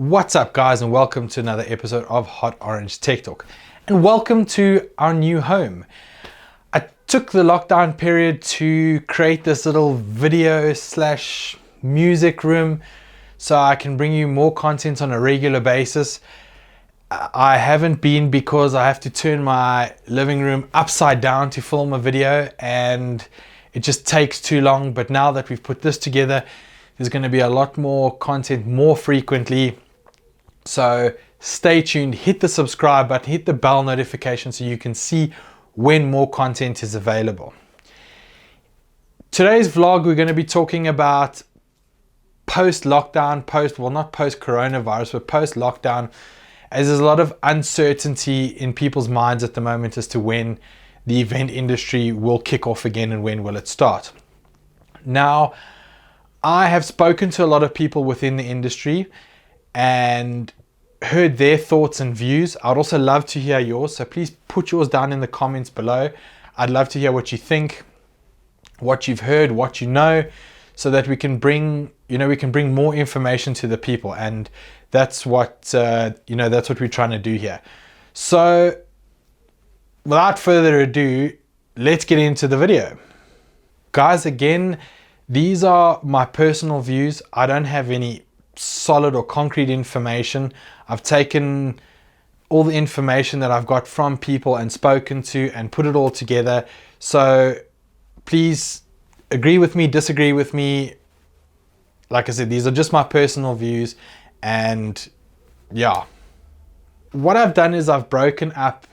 What's up guys, and welcome to another episode of Hot Orange Tech Talk, and welcome to our new home. I took the lockdown period to create this little video slash music room so I can bring you more content on a regular basis. I haven't been because I have to turn my living room upside down to film a video and it just takes too long. But now that we've put this together, there's going to be a lot more content more frequently. So stay tuned, hit the subscribe button, hit the bell notification so you can see when more content is available. Today's vlog, we're going to be talking about post-lockdown, not post-coronavirus, but post-lockdown, as there's a lot of uncertainty in people's minds at the moment as to when the event industry will kick off again and when will it start. Now, I have spoken to a lot of people within the industry and heard their thoughts and views. I'd also love to hear yours, so please put yours down in the comments below. I'd love to hear what you think, what you've heard, what you know, so that we can bring more information to the people, and that's what that's what we're trying to do here. So without further ado, let's get into the video. Guys, again, these are my personal views. I don't have any solid or concrete information. I've taken all the information that I've got from people and spoken to and put it all together. So please agree with me, disagree with me. Like I said, these are just my personal views, and yeah. What I've done is I've broken up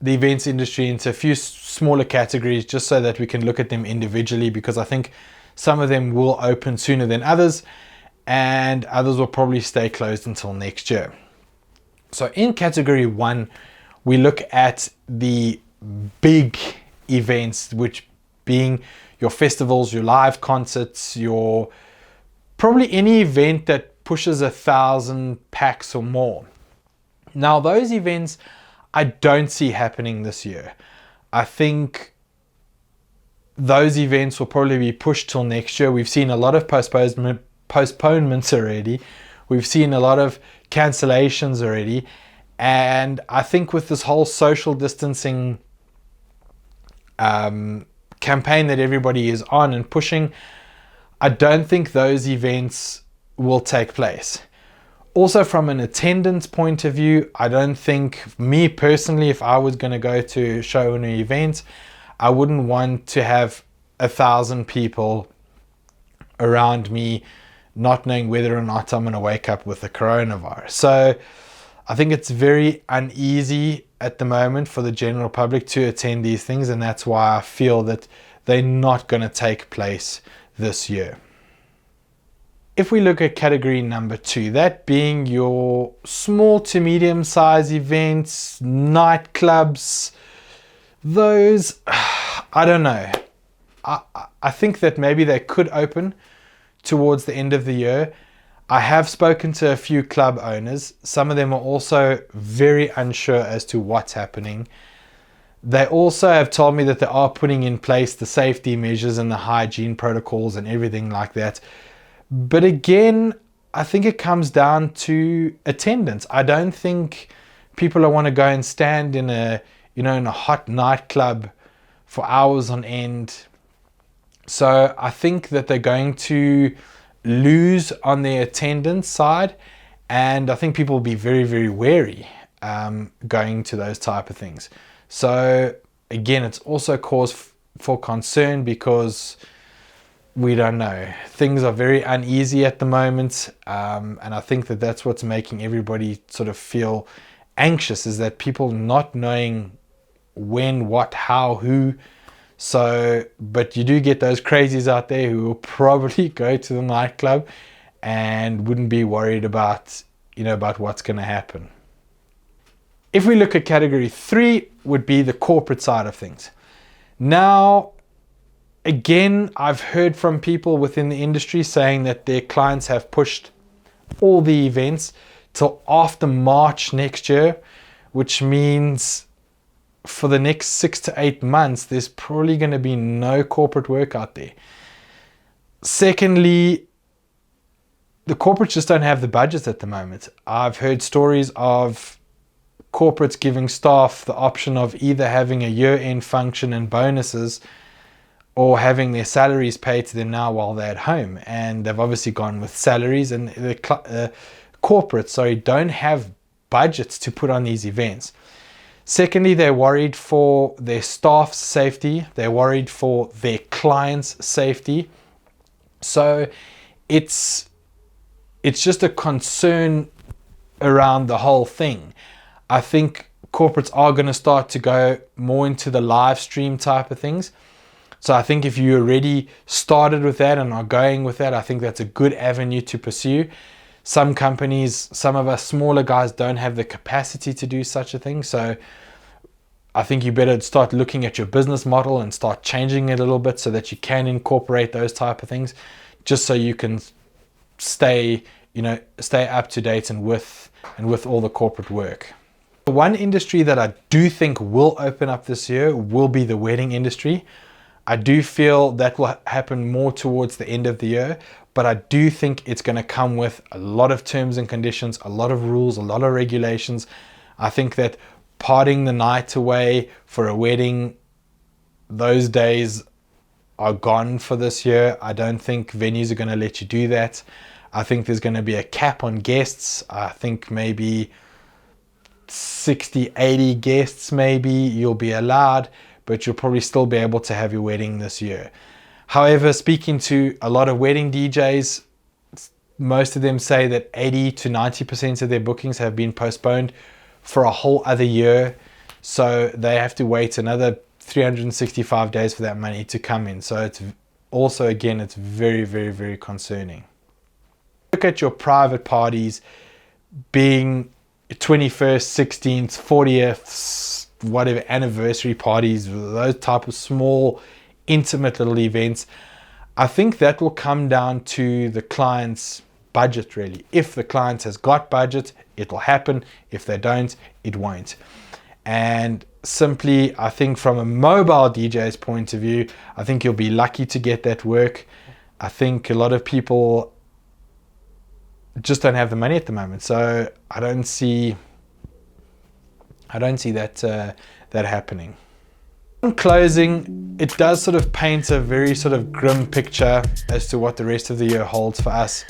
the events industry into a few smaller categories just so that we can look at them individually, because I think some of them will open sooner than others, and others will probably stay closed until next year. So in category 1, we look at the big events, which being your festivals, your live concerts, your probably any event that pushes 1,000 packs or more. Now, those events I don't see happening this year. I think those events will probably be pushed till next year. We've seen a lot of postponements already. We've seen a lot of cancellations already. And I think with this whole social distancing campaign that everybody is on and pushing, I don't think those events will take place. Also, from an attendance point of view, I don't think, me personally, if I was going to go to a show or an event, I wouldn't want to have 1,000 people around me not knowing whether or not I'm going to wake up with the coronavirus. So I think it's very uneasy at the moment for the general public to attend these things, and that's why I feel that they're not going to take place this year. If we look at category number 2, that being your small to medium size events, nightclubs, those, I don't know. I think that maybe they could open towards the end of the year. I have spoken to a few club owners. Some of them are also very unsure as to what's happening. They also have told me that they are putting in place the safety measures and the hygiene protocols and everything like that. But again, I think it comes down to attendance. I don't think people want to go and stand in a hot nightclub for hours on end. So I think that they're going to lose on their attendance side, and I think people will be very, very wary going to those type of things. So again, it's also cause for concern because we don't know. Things are very uneasy at the moment, and I think that that's what's making everybody sort of feel anxious, is that people not knowing when, what, how, who. So, but you do get those crazies out there who will probably go to the nightclub and wouldn't be worried about what's going to happen. If we look at category 3, would be the corporate side of things. Now, again, I've heard from people within the industry saying that their clients have pushed all the events till after March next year, which means for the next 6 to 8 months, there's probably going to be no corporate work out there. Secondly, the corporates just don't have the budgets at the moment. I've heard stories of corporates giving staff the option of either having a year-end function and bonuses, or having their salaries paid to them now while they're at home. And they've obviously gone with salaries, and the corporates, don't have budgets to put on these events. Secondly, they're worried for their staff's safety. They're worried for their clients' safety. So it's just a concern around the whole thing. I think corporates are going to start to go more into the live stream type of things. So I think if you already started with that and are going with that, I think that's a good avenue to pursue. Some companies, some of us smaller guys don't have the capacity to do such a thing. So I think you better start looking at your business model and start changing it a little bit so that you can incorporate those type of things, just so you can stay up to date and with all the corporate work. One industry that I do think will open up this year will be the wedding industry. I do feel that will happen more towards the end of the year, but I do think it's going to come with a lot of terms and conditions, a lot of rules, a lot of regulations. I think that partying the night away for a wedding, those days are gone for this year. I don't think venues are going to let you do that. I think there's going to be a cap on guests. I think maybe 60, 80 guests maybe you'll be allowed, but you'll probably still be able to have your wedding this year. However, speaking to a lot of wedding DJs, most of them say that 80 to 90% of their bookings have been postponed for a whole other year. So they have to wait another 365 days for that money to come in. So it's also, again, it's very, very, very concerning. Look at your private parties being 21st, 16th, 40th, whatever, anniversary parties, those type of small, intimate little events. I think that will come down to the client's budget, really. If the client has got budget, it will happen. If they don't, it won't. And simply, I think from a mobile DJ's point of view, I think you'll be lucky to get that work. I think a lot of people just don't have the money at the moment. So I don't see that happening. In closing, it does sort of paint a very sort of grim picture as to what the rest of the year holds for us.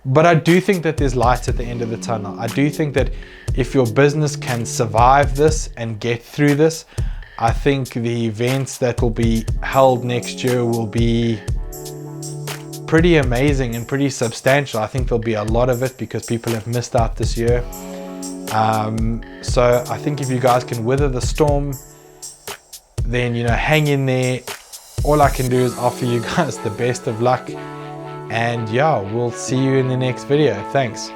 But I do think that there's light at the end of the tunnel. I do think that if your business can survive this and get through this, I think the events that will be held next year will be pretty amazing and pretty substantial. I think there'll be a lot of it because people have missed out this year. So I think if you guys can weather the storm, then hang in there. All I can do is offer you guys the best of luck, and yeah, we'll see you in the next video. Thanks.